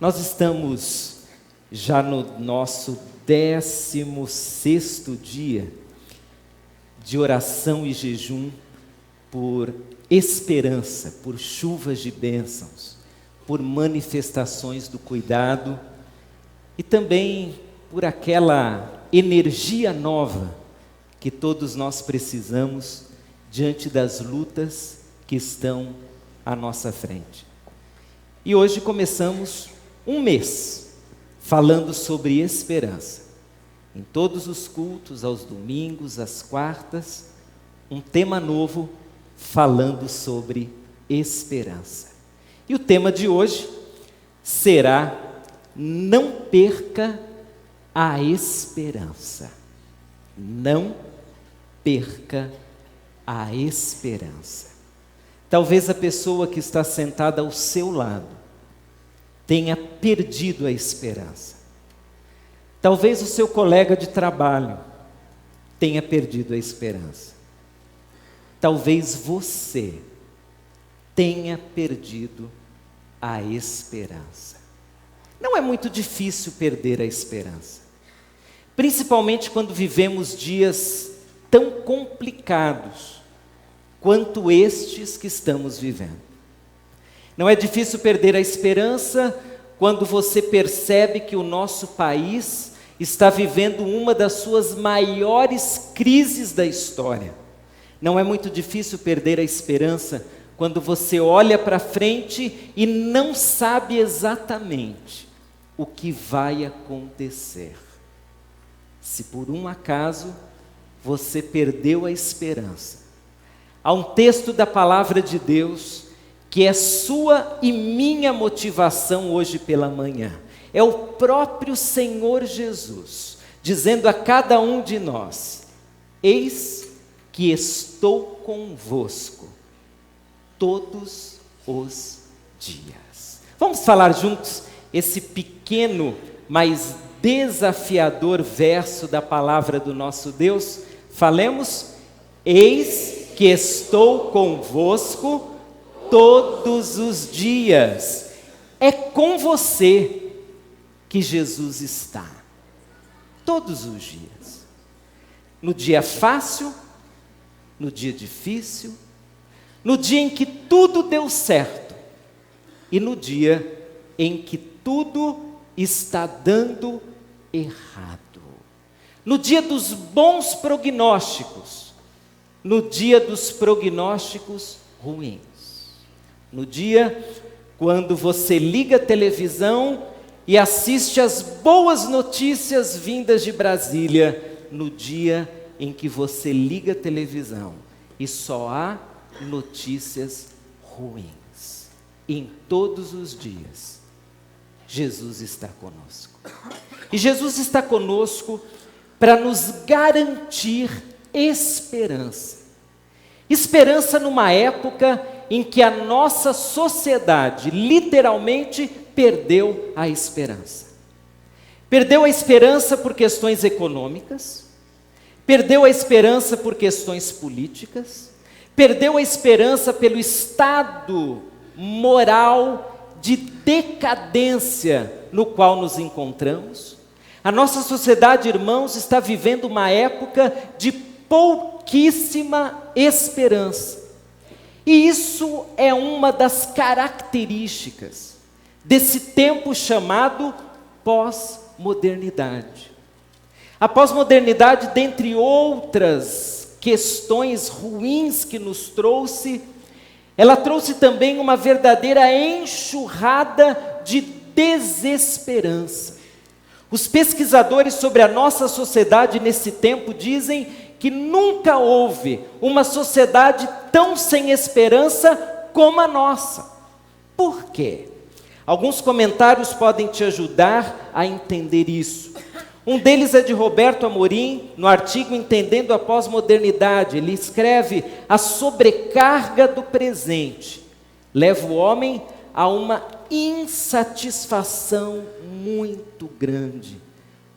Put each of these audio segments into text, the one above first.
Nós estamos já no nosso 16º dia de oração e jejum por esperança, por chuvas de bênçãos, por manifestações do cuidado e também por aquela energia nova que todos nós precisamos diante das lutas que estão à nossa frente. E hoje começamos um mês falando sobre esperança. Em todos os cultos, aos domingos, às quartas, um tema novo falando sobre esperança. E o tema de hoje será: não perca a esperança. Não perca a esperança. Talvez a pessoa que está sentada ao seu lado tenha perdido a esperança. Talvez o seu colega de trabalho tenha perdido a esperança. Talvez você tenha perdido a esperança. Não é muito difícil perder a esperança, principalmente quando vivemos dias tão complicados quanto estes que estamos vivendo. Não é difícil perder a esperança quando você percebe que o nosso país está vivendo uma das suas maiores crises da história. Não é muito difícil perder a esperança quando você olha para frente e não sabe exatamente o que vai acontecer. Se por um acaso você perdeu a esperança, há um texto da palavra de Deus que é sua e minha motivação hoje pela manhã. É o próprio Senhor Jesus dizendo a cada um de nós: eis que estou convosco todos os dias. Vamos falar juntos esse pequeno, mas desafiador verso da palavra do nosso Deus? Falemos: eis que estou convosco todos os dias. É com você que Jesus está, todos os dias. No dia fácil, no dia difícil, no dia em que tudo deu certo e no dia em que tudo está dando errado. No dia dos bons prognósticos, no dia dos prognósticos ruins. No dia quando você liga a televisão e assiste as boas notícias vindas de Brasília. No dia em que você liga a televisão e só há notícias ruins. Em todos os dias, Jesus está conosco. E Jesus está conosco para nos garantir esperança. Esperança numa época em que a nossa sociedade literalmente perdeu a esperança. Perdeu a esperança por questões econômicas, perdeu a esperança por questões políticas, perdeu a esperança pelo estado moral de decadência no qual nos encontramos. A nossa sociedade, irmãos, está vivendo uma época de pouquíssima esperança. E isso é uma das características desse tempo chamado pós-modernidade. A pós-modernidade, dentre outras questões ruins que nos trouxe, ela trouxe também uma verdadeira enxurrada de desesperança. Os pesquisadores sobre a nossa sociedade nesse tempo dizem que nunca houve uma sociedade tão sem esperança como a nossa. Por quê? Alguns comentários podem te ajudar a entender isso. Um deles é de Roberto Amorim, no artigo Entendendo a Pós-Modernidade. Ele escreve: a sobrecarga do presente leva o homem a uma insatisfação muito grande,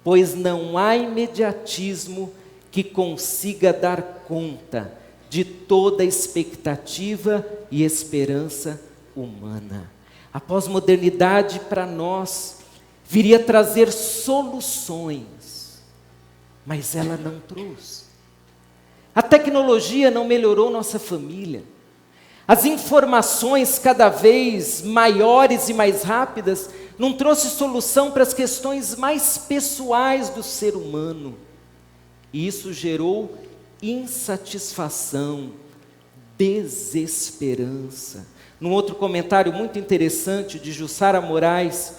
pois não há imediatismo que consiga dar conta de toda a expectativa e esperança humana. A pós-modernidade para nós viria trazer soluções, mas ela não trouxe. A tecnologia não melhorou nossa família. As informações cada vez maiores e mais rápidas não trouxe solução para as questões mais pessoais do ser humano. E isso gerou insatisfação, desesperança. Num outro comentário muito interessante de Jussara Moraes,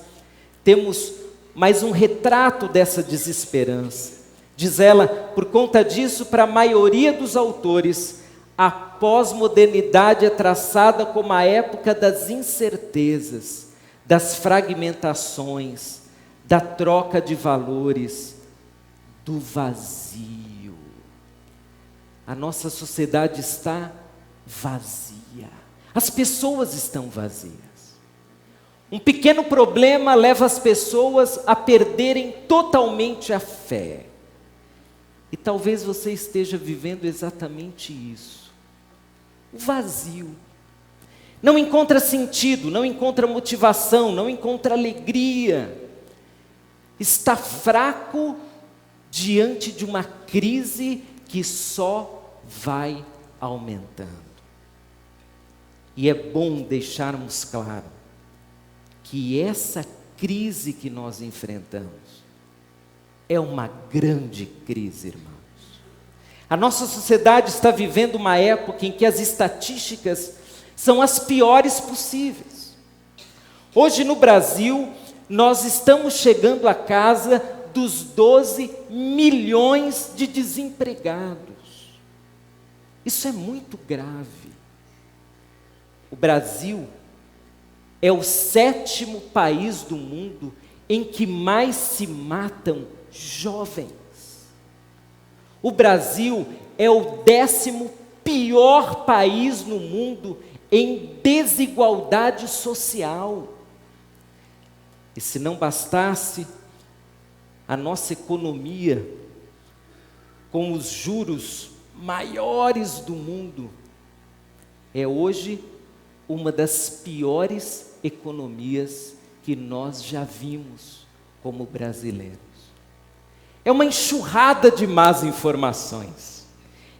temos mais um retrato dessa desesperança. Diz ela, por conta disso, para a maioria dos autores, a pós-modernidade é traçada como a época das incertezas, das fragmentações, da troca de valores, do vazio. A nossa sociedade está vazia. As pessoas estão vazias. Um pequeno problema leva as pessoas a perderem totalmente a fé. E talvez você esteja vivendo exatamente isso. O vazio. Não encontra sentido, não encontra motivação, não encontra alegria. Está fraco diante de uma crise que só vai aumentando. E é bom deixarmos claro que essa crise que nós enfrentamos é uma grande crise, irmãos. A nossa sociedade está vivendo uma época em que as estatísticas são as piores possíveis. Hoje no Brasil, nós estamos chegando à casa dos 12 milhões de desempregados. Isso é muito grave. O Brasil é o 7º país do mundo em que mais se matam jovens. O Brasil é o 10º pior país no mundo em desigualdade social. E se não bastasse, a nossa economia, com os juros maiores do mundo, é hoje uma das piores economias que nós já vimos como brasileiros. É uma enxurrada de más informações,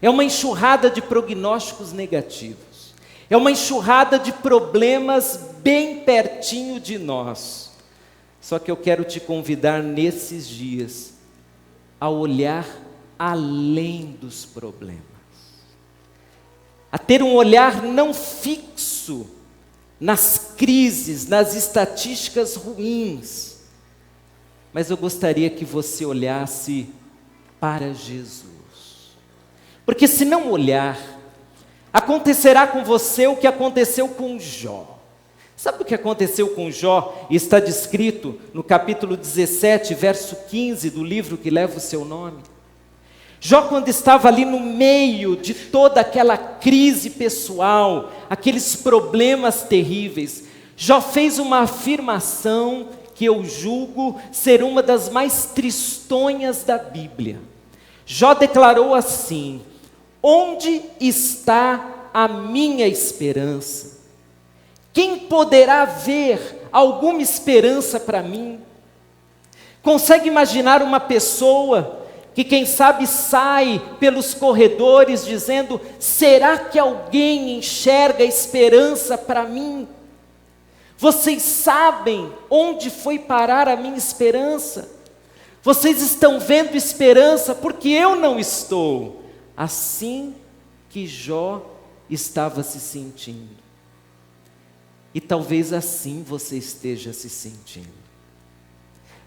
é uma enxurrada de prognósticos negativos, é uma enxurrada de problemas bem pertinho de nós. Só que eu quero te convidar nesses dias a olhar além dos problemas, a ter um olhar não fixo nas crises, nas estatísticas ruins, mas eu gostaria que você olhasse para Jesus, porque se não olhar, acontecerá com você o que aconteceu com Jó. Sabe o que aconteceu com Jó? E está descrito no capítulo 17, verso 15 do livro que leva o seu nome. Jó, quando estava ali no meio de toda aquela crise pessoal, aqueles problemas terríveis, Jó fez uma afirmação que eu julgo ser uma das mais tristonhas da Bíblia. Jó declarou assim: onde está a minha esperança? Quem poderá ver alguma esperança para mim? Consegue imaginar uma pessoa que quem sabe sai pelos corredores dizendo: será que alguém enxerga esperança para mim? Vocês sabem onde foi parar a minha esperança? Vocês estão vendo esperança porque eu não estou. Assim que Jó estava se sentindo. E talvez assim você esteja se sentindo.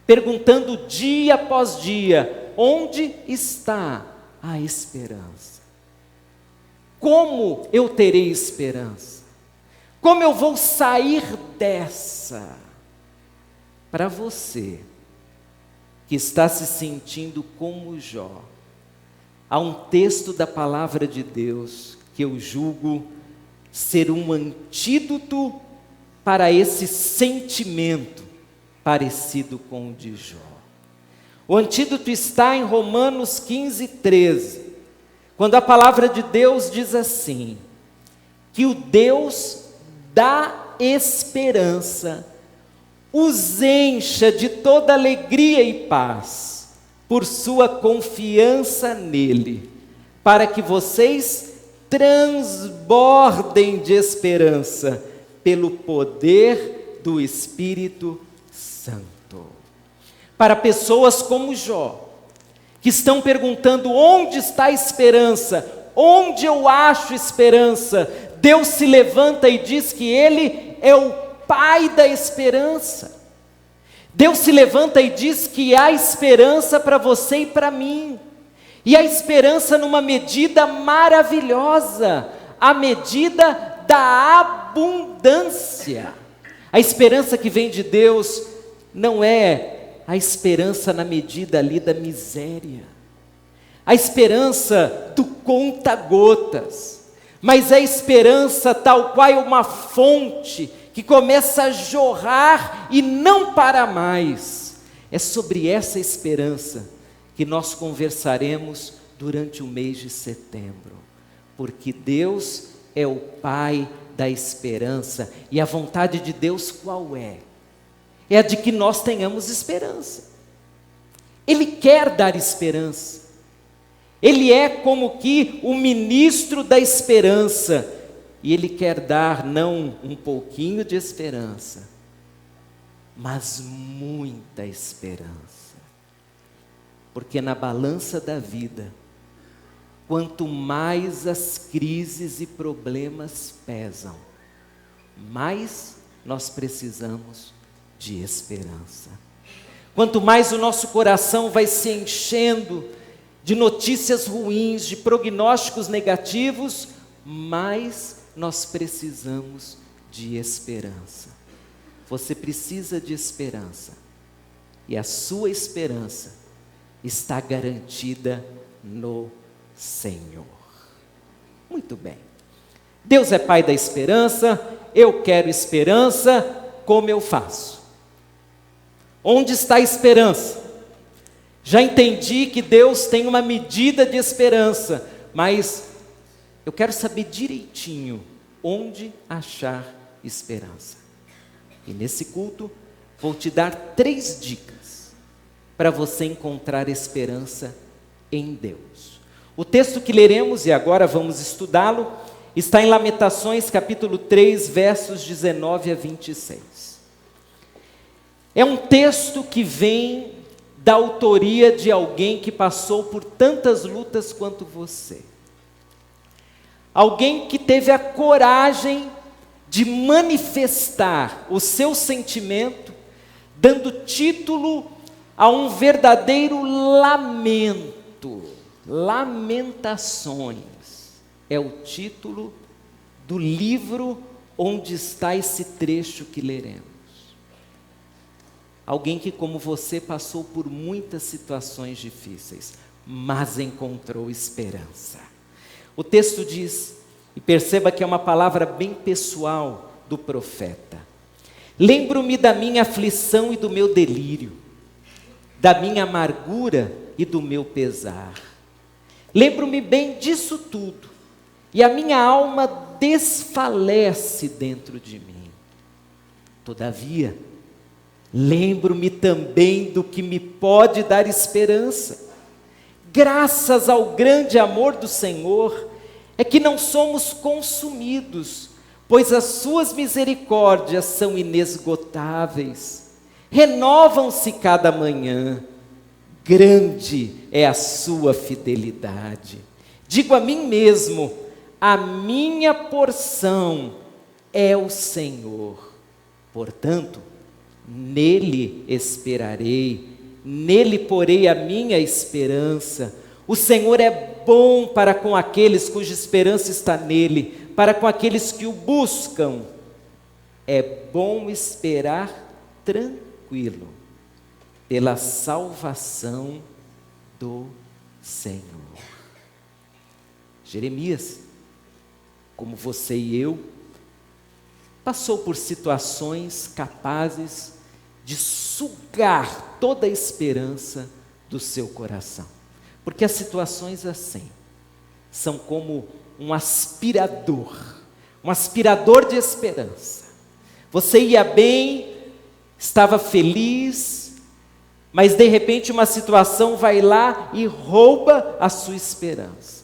Perguntando dia após dia: onde está a esperança? Como eu terei esperança? Como eu vou sair dessa? Para você que está se sentindo como Jó, há um texto da palavra de Deus que eu julgo ser um antídoto para esse sentimento parecido com o de Jó. O antídoto está em Romanos 15, 13, quando a palavra de Deus diz assim: que o Deus da esperança os encha de toda alegria e paz, por sua confiança nele, para que vocês transbordem de esperança pelo poder do Espírito Santo. Para pessoas como Jó, que estão perguntando: onde está a esperança? Onde eu acho esperança? Deus se levanta e diz que Ele é o Pai da esperança. Deus se levanta e diz que há esperança para você e para mim. E a esperança numa medida maravilhosa, a medida da abundância. A esperança que vem de Deus não é a esperança na medida ali da miséria, a esperança do conta-gotas, mas é a esperança tal qual uma fonte que começa a jorrar e não para mais. É sobre essa esperança que nós conversaremos durante o mês de setembro, porque Deus é o Pai da esperança, e a vontade de Deus qual é? É a de que nós tenhamos esperança. Ele quer dar esperança, Ele é como que o ministro da esperança, e Ele quer dar não um pouquinho de esperança, mas muita esperança. Porque na balança da vida, quanto mais as crises e problemas pesam, mais nós precisamos de esperança. Quanto mais o nosso coração vai se enchendo de notícias ruins, de prognósticos negativos, mais nós precisamos de esperança. Você precisa de esperança, e a sua esperança está garantida no Senhor. Muito bem. Deus é Pai da esperança. Eu quero esperança. Como eu faço? Onde está a esperança? Já entendi que Deus tem uma medida de esperança, mas eu quero saber direitinho onde achar esperança. E nesse culto vou te dar 3 dicas para você encontrar esperança em Deus. O texto que leremos, e agora vamos estudá-lo, está em Lamentações capítulo 3, versos 19 a 26. É um texto que vem da autoria de alguém que passou por tantas lutas quanto você. Alguém que teve a coragem de manifestar o seu sentimento, dando título a um verdadeiro lamento. Lamentações é o título do livro onde está esse trecho que leremos. Alguém que, como você, passou por muitas situações difíceis, mas encontrou esperança. O texto diz, e perceba que é uma palavra bem pessoal do profeta: lembro-me da minha aflição e do meu delírio, da minha amargura e do meu pesar. Lembro-me bem disso tudo, e a minha alma desfalece dentro de mim. Todavia, lembro-me também do que me pode dar esperança. Graças ao grande amor do Senhor, é que não somos consumidos, pois as suas misericórdias são inesgotáveis, renovam-se cada manhã. Grande é a sua fidelidade. Digo a mim mesmo: a minha porção é o Senhor. Portanto, nele esperarei, nele porei a minha esperança. O Senhor é bom para com aqueles cuja esperança está nele, para com aqueles que o buscam. É bom esperar tranquilo pela salvação do Senhor. Jeremias, como você e eu, passou por situações capazes de sugar toda a esperança do seu coração. Porque as situações assim são como um aspirador de esperança. Você ia bem, estava feliz, mas de repente uma situação vai lá e rouba a sua esperança.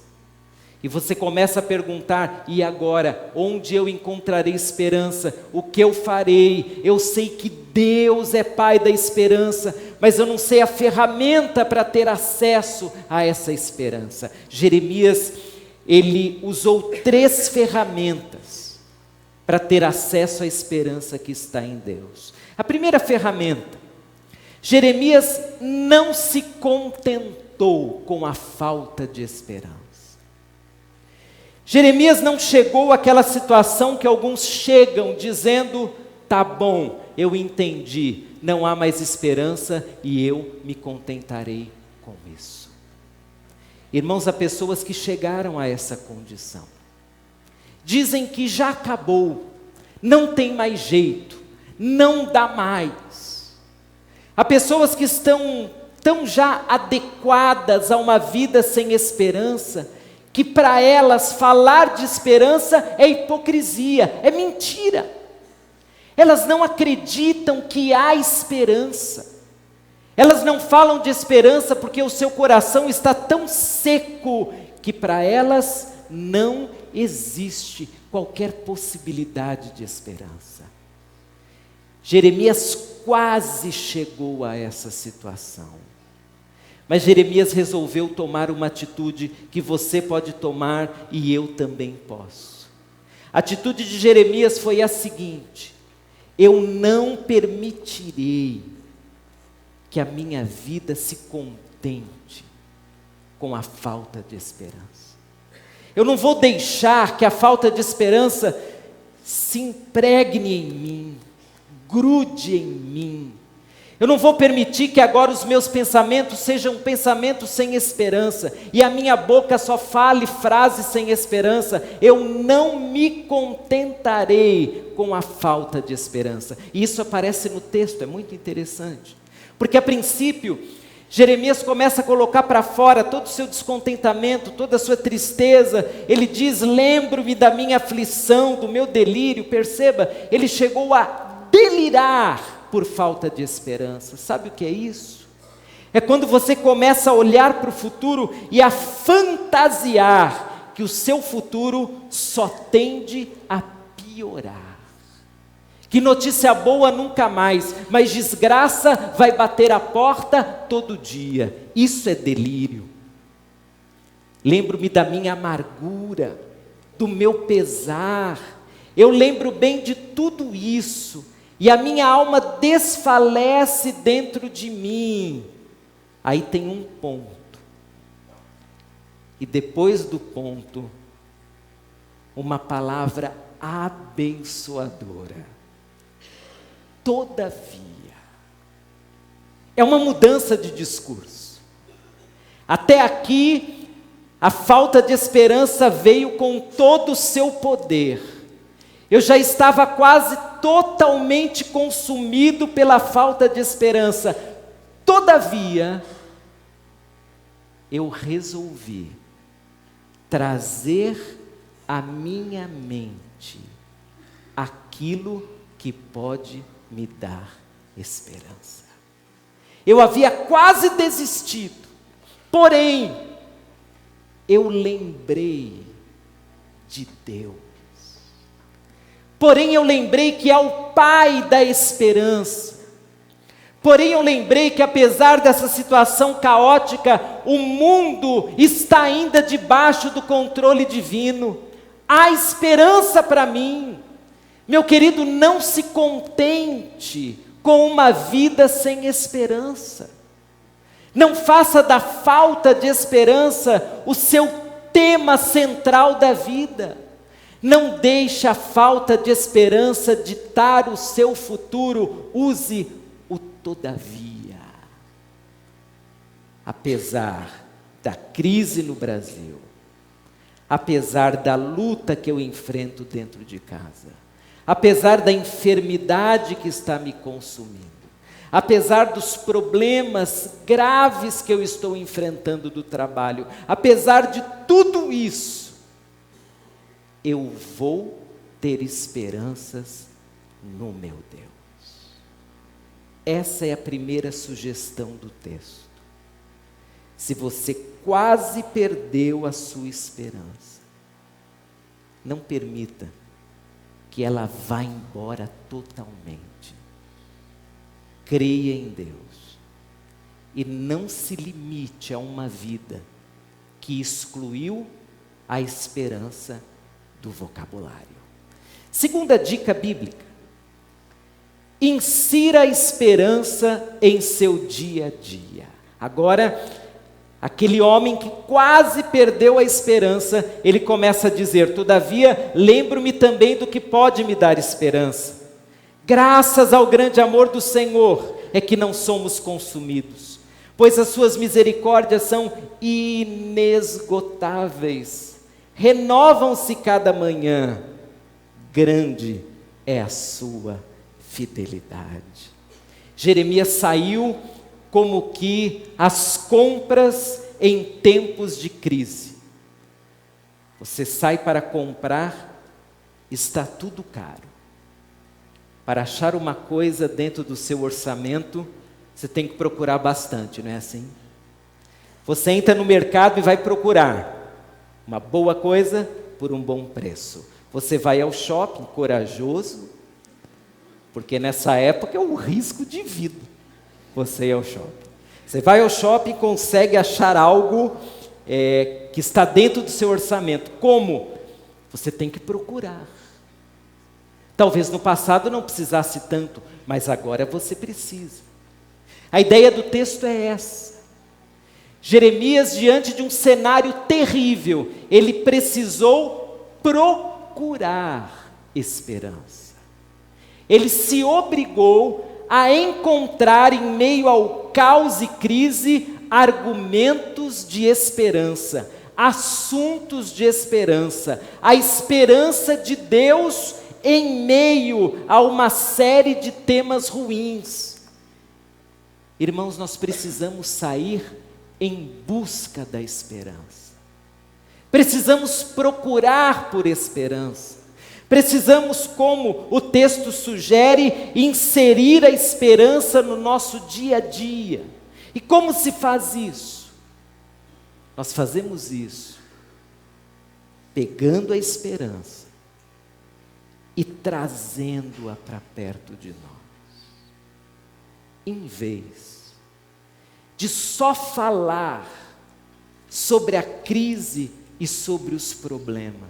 E você começa a perguntar: e agora? Onde eu encontrarei esperança? O que eu farei? Eu sei que Deus é Pai da esperança, mas eu não sei a ferramenta para ter acesso a essa esperança. Jeremias, ele usou 3 ferramentas para ter acesso à esperança que está em Deus. A primeira ferramenta: Jeremias não se contentou com a falta de esperança. Jeremias não chegou àquela situação que alguns chegam dizendo: tá bom, eu entendi, não há mais esperança e eu me contentarei com isso. Irmãos, há pessoas que chegaram a essa condição. Dizem que já acabou, não tem mais jeito, não dá mais. Há pessoas que estão tão já adequadas a uma vida sem esperança, que para elas falar de esperança é hipocrisia, é mentira. Elas não acreditam que há esperança. Elas não falam de esperança porque o seu coração está tão seco que para elas não existe qualquer possibilidade de esperança. Jeremias quase chegou a essa situação. Mas Jeremias resolveu tomar uma atitude que você pode tomar e eu também posso. A atitude de Jeremias foi a seguinte: eu não permitirei que a minha vida se contente com a falta de esperança. Eu não vou deixar que a falta de esperança se impregne em mim, grude em mim. Eu não vou permitir que agora os meus pensamentos sejam pensamentos sem esperança, e a minha boca só fale frases sem esperança. Eu não me contentarei com a falta de esperança. E isso aparece no texto, é muito interessante. Porque a princípio, Jeremias começa a colocar para fora todo o seu descontentamento, toda a sua tristeza. Ele diz: lembro-me da minha aflição, do meu delírio. Perceba, ele chegou a delirar por falta de esperança. Sabe o que é isso? É quando você começa a olhar para o futuro e a fantasiar que o seu futuro só tende a piorar. Que notícia boa nunca mais, mas desgraça vai bater a porta todo dia. Isso é delírio. Lembro-me da minha amargura, do meu pesar. Eu lembro bem de tudo isso. E a minha alma desfalece dentro de mim. Aí tem um ponto. E depois do ponto, uma palavra abençoadora. Todavia. É uma mudança de discurso. Até aqui, a falta de esperança veio com todo o seu poder. Eu já estava quase totalmente consumido pela falta de esperança. Todavia, eu resolvi trazer à minha mente aquilo que pode me dar esperança. Eu havia quase desistido, porém, eu lembrei de Deus. Porém eu lembrei que é o Pai da esperança. Porém eu lembrei que apesar dessa situação caótica, o mundo está ainda debaixo do controle divino. Há esperança para mim. Meu querido, não se contente com uma vida sem esperança. Não faça da falta de esperança o seu tema central da vida. Não deixe a falta de esperança ditar o seu futuro. Use o todavia. Apesar da crise no Brasil, apesar da luta que eu enfrento dentro de casa, apesar da enfermidade que está me consumindo, apesar dos problemas graves que eu estou enfrentando do trabalho, apesar de tudo isso, eu vou ter esperanças no meu Deus. Essa é a primeira sugestão do texto. Se você quase perdeu a sua esperança, não permita que ela vá embora totalmente. Creia em Deus e não se limite a uma vida que excluiu a esperança do vocabulário. Segunda dica bíblica: insira a esperança em seu dia a dia. Agora, aquele homem que quase perdeu a esperança, ele começa a dizer: todavia, lembro-me também do que pode me dar esperança. Graças ao grande amor do Senhor é que não somos consumidos, pois as suas misericórdias são inesgotáveis, renovam-se cada manhã, grande é a sua fidelidade. Jeremias saiu como que as compras em tempos de crise. Você sai para comprar, está tudo caro. Para achar uma coisa dentro do seu orçamento, você tem que procurar bastante, não é assim? Você entra no mercado e vai procurar uma boa coisa por um bom preço. Você vai ao shopping corajoso, porque nessa época é um risco de vida você ir ao shopping. Você vai ao shopping e consegue achar algo que está dentro do seu orçamento. Como? Você tem que procurar. Talvez no passado não precisasse tanto, mas agora você precisa. A ideia do texto é essa. Jeremias, diante de um cenário terrível, ele precisou procurar esperança. Ele se obrigou a encontrar, em meio ao caos e crise, argumentos de esperança, assuntos de esperança, a esperança de Deus em meio a uma série de temas ruins. Irmãos, nós precisamos sair em busca da esperança. Precisamos procurar por esperança. Precisamos, como o texto sugere, inserir a esperança no nosso dia a dia. E como se faz isso? Nós fazemos isso pegando a esperança e trazendo-a para perto de nós. Em vez de só falar sobre a crise e sobre os problemas,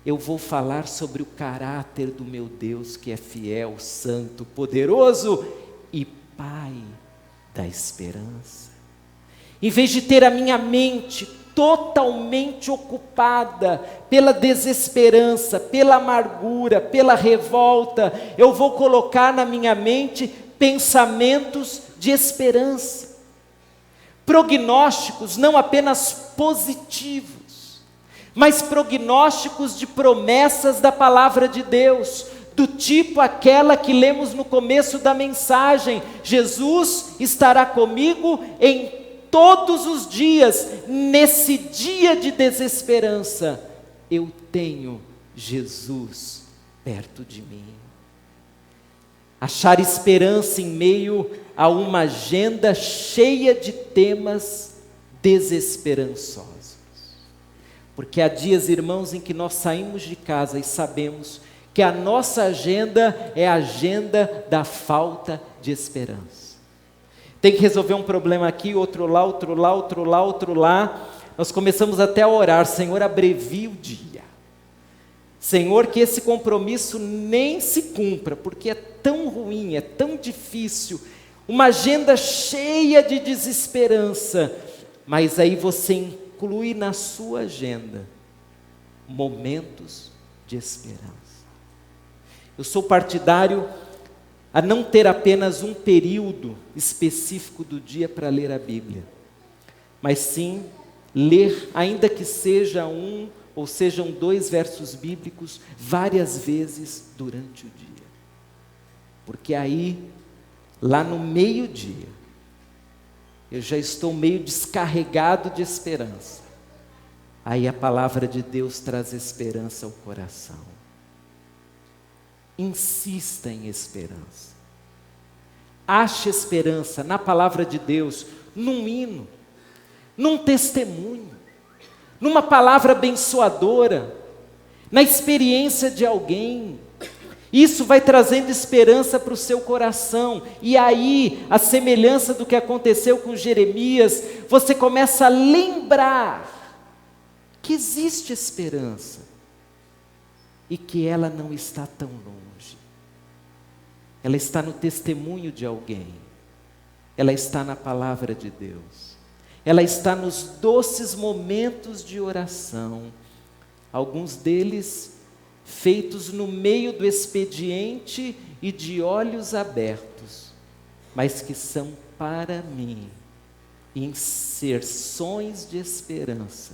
eu vou falar sobre o caráter do meu Deus, que é fiel, santo, poderoso e Pai da esperança. Em vez de ter a minha mente totalmente ocupada pela desesperança, pela amargura, pela revolta, eu vou colocar na minha mente pensamentos de esperança, prognósticos não apenas positivos, mas prognósticos de promessas da palavra de Deus, do tipo aquela que lemos no começo da mensagem: Jesus estará comigo em todos os dias. Nesse dia de desesperança, eu tenho Jesus perto de mim. Achar esperança em meio a uma agenda cheia de temas desesperançosos. Porque há dias, irmãos, em que nós saímos de casa e sabemos que a nossa agenda é a agenda da falta de esperança. Tem que resolver um problema aqui, outro lá, outro lá, outro lá, outro lá. Nós começamos até a orar: Senhor, abrevia o dia. Senhor, que esse compromisso nem se cumpra, porque é tão ruim, é tão difícil. Uma agenda cheia de desesperança. Mas aí você inclui na sua agenda momentos de esperança. Eu sou partidário a não ter apenas um período específico do dia para ler a Bíblia, mas sim ler, ainda que seja um ou sejam 2 versos bíblicos, várias vezes durante o dia. Porque aí, lá no meio-dia, eu já estou meio descarregado de esperança. Aí a palavra de Deus traz esperança ao coração. Insista em esperança. Ache esperança na palavra de Deus, num hino, num testemunho, numa palavra abençoadora, na experiência de alguém. Isso vai trazendo esperança para o seu coração. E aí, a semelhança do que aconteceu com Jeremias, você começa a lembrar que existe esperança e que ela não está tão longe. Ela está no testemunho de alguém. Ela está na palavra de Deus. Ela está nos doces momentos de oração. Alguns deles feitos no meio do expediente e de olhos abertos, mas que são para mim inserções de esperança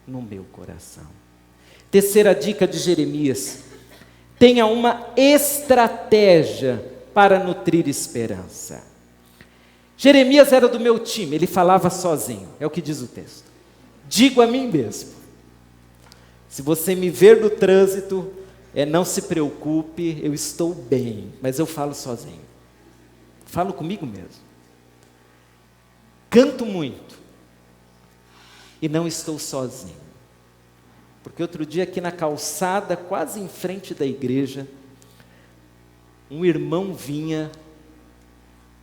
no meu coração. Terceira dica de Jeremias: tenha uma estratégia para nutrir esperança. Jeremias era do meu time, ele falava sozinho, é o que diz o texto. Digo a mim mesmo: se você me ver no trânsito, não se preocupe, eu estou bem, mas eu falo sozinho. Falo comigo mesmo. Canto muito e não estou sozinho. Porque outro dia aqui na calçada, quase em frente da igreja, um irmão vinha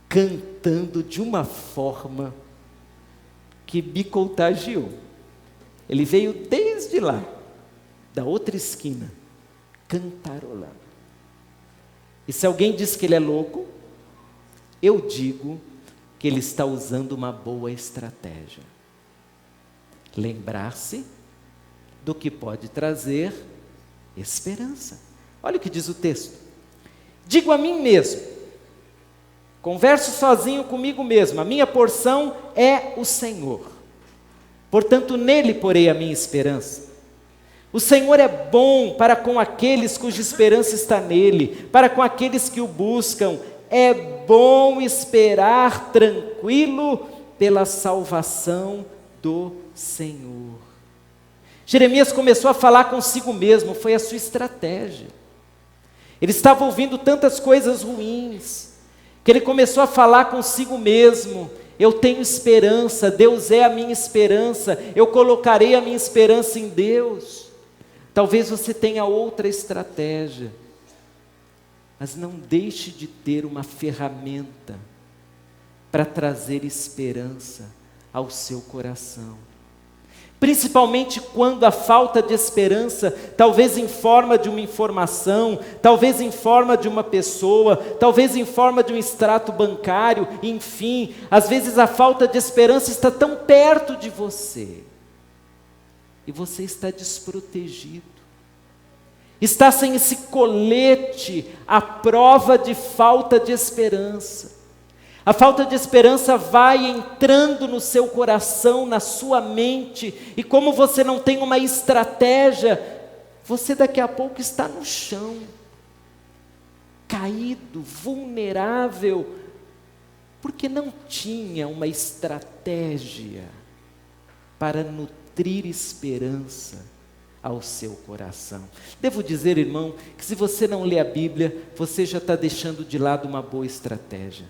cantando de uma forma que me contagiou. Ele veio desde lá, da outra esquina, cantarolando. E se alguém diz que ele é louco, eu digo que ele está usando uma boa estratégia. Lembrar-se do que pode trazer esperança. Olha o que diz o texto. Digo a mim mesmo, converso sozinho comigo mesmo, a minha porção é o Senhor. Portanto, nele porei a minha esperança. O Senhor é bom para com aqueles cuja esperança está nele, para com aqueles que o buscam. É bom esperar tranquilo pela salvação do Senhor. Jeremias começou a falar consigo mesmo, foi a sua estratégia. Ele estava ouvindo tantas coisas ruins, que ele começou a falar consigo mesmo: eu tenho esperança, Deus é a minha esperança, eu colocarei a minha esperança em Deus. Talvez você tenha outra estratégia, mas não deixe de ter uma ferramenta para trazer esperança ao seu coração. Principalmente quando a falta de esperança, talvez em forma de uma informação, talvez em forma de uma pessoa, talvez em forma de um extrato bancário, enfim, às vezes a falta de esperança está tão perto de você, e você está desprotegido, está sem esse colete à prova de falta de esperança. A falta de esperança vai entrando no seu coração, na sua mente, e como você não tem uma estratégia, você daqui a pouco está no chão, caído, vulnerável, porque não tinha uma estratégia para nutrir esperança ao seu coração. Devo dizer, irmão, que se você não lê a Bíblia, você já está deixando de lado uma boa estratégia.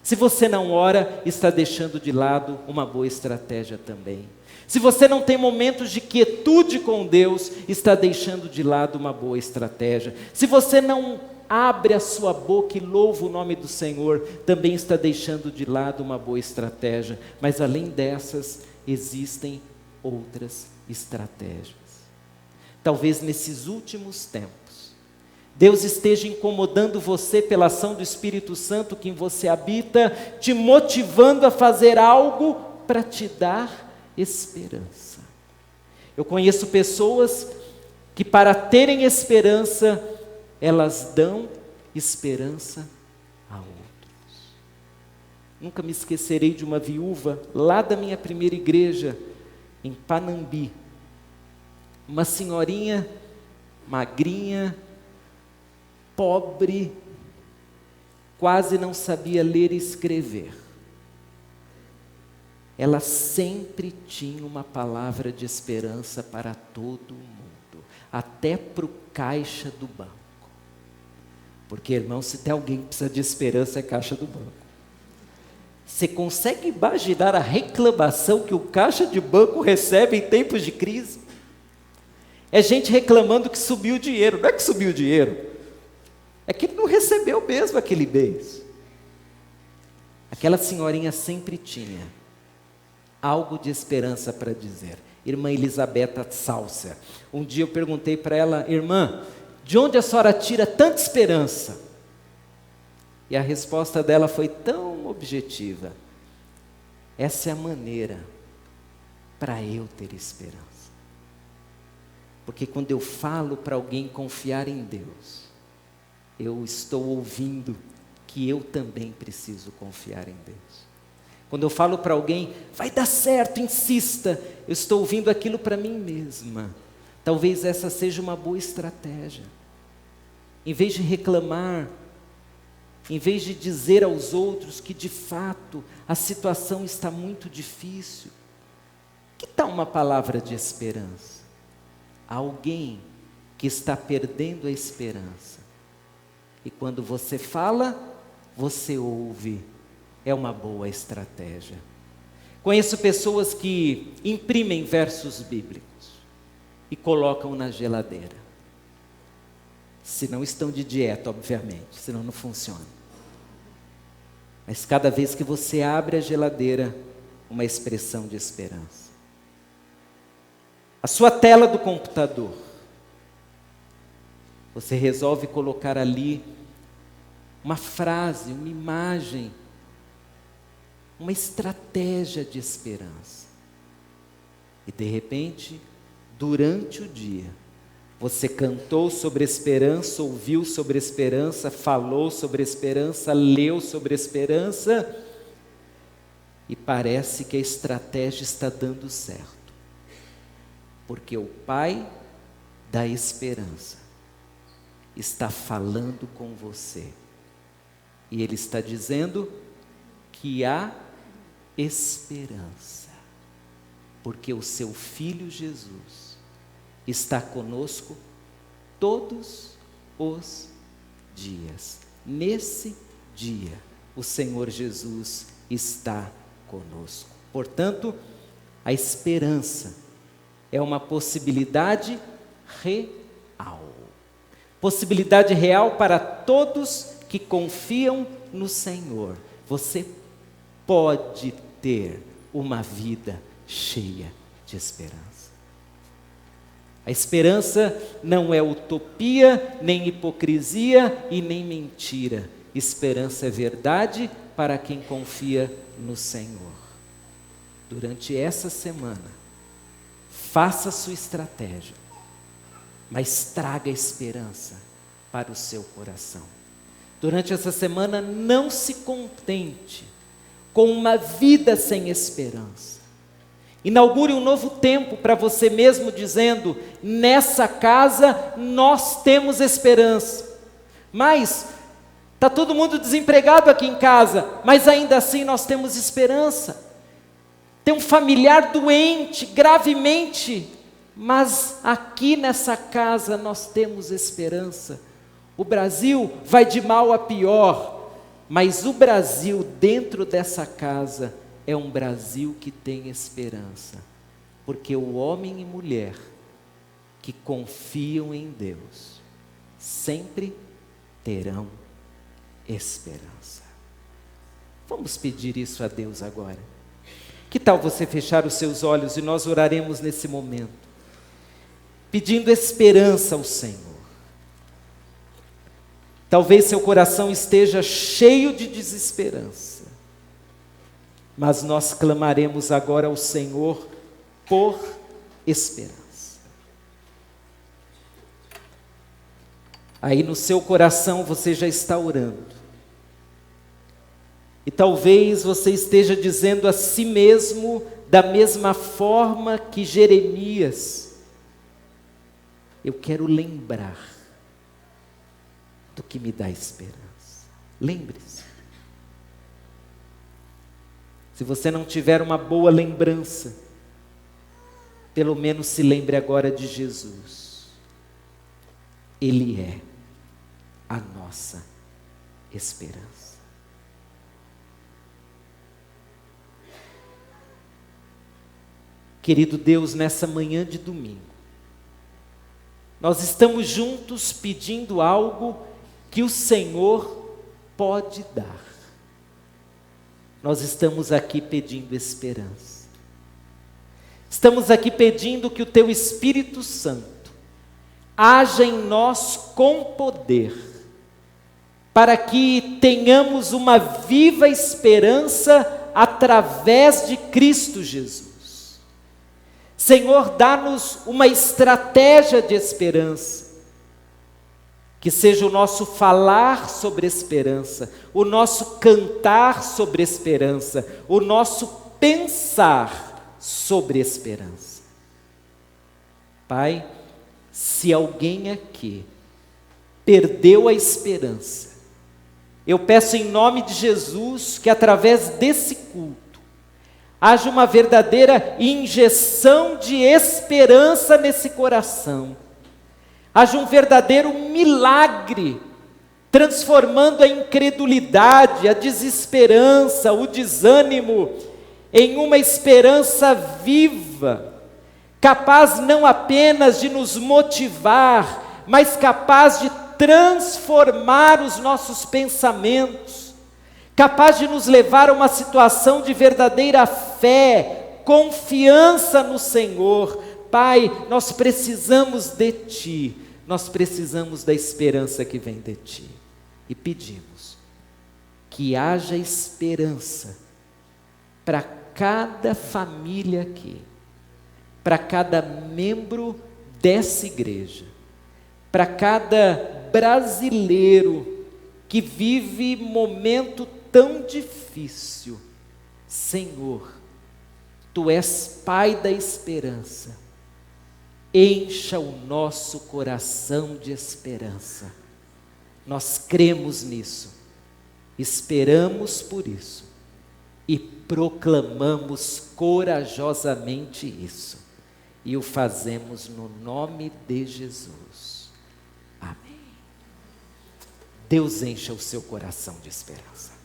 Se você não ora, está deixando de lado uma boa estratégia também. Se você não tem momentos de quietude com Deus, está deixando de lado uma boa estratégia. Se você não abre a sua boca e louva o nome do Senhor, também está deixando de lado uma boa estratégia. Mas além dessas, existem outras estratégias. Talvez nesses últimos tempos, Deus esteja incomodando você pela ação do Espírito Santo que em você habita, te motivando a fazer algo para te dar esperança. Eu conheço pessoas que, para terem esperança, elas dão esperança a outros. Nunca me esquecerei de uma viúva lá da minha primeira igreja, em Panambi. Uma senhorinha magrinha, pobre, quase não sabia ler e escrever. Ela sempre tinha uma palavra de esperança para todo mundo, até para o caixa do banco. Porque, irmão, se tem alguém que precisa de esperança, é caixa do banco. Você consegue imaginar a reclamação que o caixa de banco recebe em tempos de crise? É gente reclamando que subiu o dinheiro. Não é que subiu o dinheiro, é que não recebeu mesmo aquele mês. Aquela senhorinha sempre tinha algo de esperança para dizer. Irmã Elisabetta Salser. Um dia eu perguntei para ela: irmã, de onde a senhora tira tanta esperança? E a resposta dela foi tão objetiva: essa é a maneira para eu ter esperança. Porque quando eu falo para alguém confiar em Deus, eu estou ouvindo que eu também preciso confiar em Deus. Quando eu falo para alguém, vai dar certo, insista, eu estou ouvindo aquilo para mim mesma. Talvez essa seja uma boa estratégia. Em vez de reclamar, em vez de dizer aos outros que de fato a situação está muito difícil, que tal uma palavra de esperança? Alguém que está perdendo a esperança. E quando você fala, você ouve. É uma boa estratégia. Conheço pessoas que imprimem versos bíblicos e colocam na geladeira. Se não estão de dieta, obviamente, senão não funciona. Mas cada vez que você abre a geladeira, uma expressão de esperança. A sua tela do computador, você resolve colocar ali uma frase, uma imagem, uma estratégia de esperança. E de repente, durante o dia, você cantou sobre esperança, ouviu sobre esperança, falou sobre esperança, leu sobre esperança, e parece que a estratégia está dando certo. Porque o Pai da esperança está falando com você. E Ele está dizendo que há esperança. Porque o seu Filho Jesus está conosco todos os dias. Nesse dia, o Senhor Jesus está conosco. Portanto, a esperança é uma possibilidade real. Possibilidade real para todos que confiam no Senhor. Você pode ter uma vida cheia de esperança. A esperança não é utopia, nem hipocrisia e nem mentira. Esperança é verdade para quem confia no Senhor. Durante essa semana, faça a sua estratégia, mas traga esperança para o seu coração. Durante essa semana, não se contente com uma vida sem esperança. Inaugure um novo tempo para você mesmo, dizendo: nessa casa nós temos esperança. Mas está todo mundo desempregado aqui em casa, mas ainda assim nós temos esperança. Tem um familiar doente, gravemente, mas aqui nessa casa nós temos esperança. O Brasil vai de mal a pior, mas o Brasil dentro dessa casa é um Brasil que tem esperança, porque o homem e mulher que confiam em Deus sempre terão esperança. Vamos pedir isso a Deus agora. Que tal você fechar os seus olhos e nós oraremos nesse momento, pedindo esperança ao Senhor. Talvez seu coração esteja cheio de desesperança, mas nós clamaremos agora ao Senhor por esperança. Aí no seu coração você já está orando. E talvez você esteja dizendo a si mesmo, da mesma forma que Jeremias: eu quero lembrar do que me dá esperança. Lembre-se. Se você não tiver uma boa lembrança, pelo menos se lembre agora de Jesus. Ele é a nossa nossa esperança. Querido Deus, nessa manhã de domingo, nós estamos juntos pedindo algo que o Senhor pode dar. Nós estamos aqui pedindo esperança. Estamos aqui pedindo que o Teu Espírito Santo haja em nós com poder, para que tenhamos uma viva esperança através de Cristo Jesus. Senhor, dá-nos uma estratégia de esperança, que seja o nosso falar sobre esperança, o nosso cantar sobre esperança, o nosso pensar sobre esperança. Pai, se alguém aqui perdeu a esperança, eu peço em nome de Jesus que através desse culto haja uma verdadeira injeção de esperança nesse coração. Haja um verdadeiro milagre, transformando a incredulidade, a desesperança, o desânimo, em uma esperança viva, capaz não apenas de nos motivar, mas capaz de transformar os nossos pensamentos, capaz de nos levar a uma situação de verdadeira fé, confiança no Senhor. Pai, nós precisamos de Ti, nós precisamos da esperança que vem de Ti, e pedimos que haja esperança para cada família aqui, para cada membro dessa igreja, para cada brasileiro que vive momento tão difícil. Senhor, Tu és Pai da esperança, encha o nosso coração de esperança. Nós cremos nisso, esperamos por isso e proclamamos corajosamente isso, e o fazemos no nome de Jesus. Amém. Deus encha o seu coração de esperança.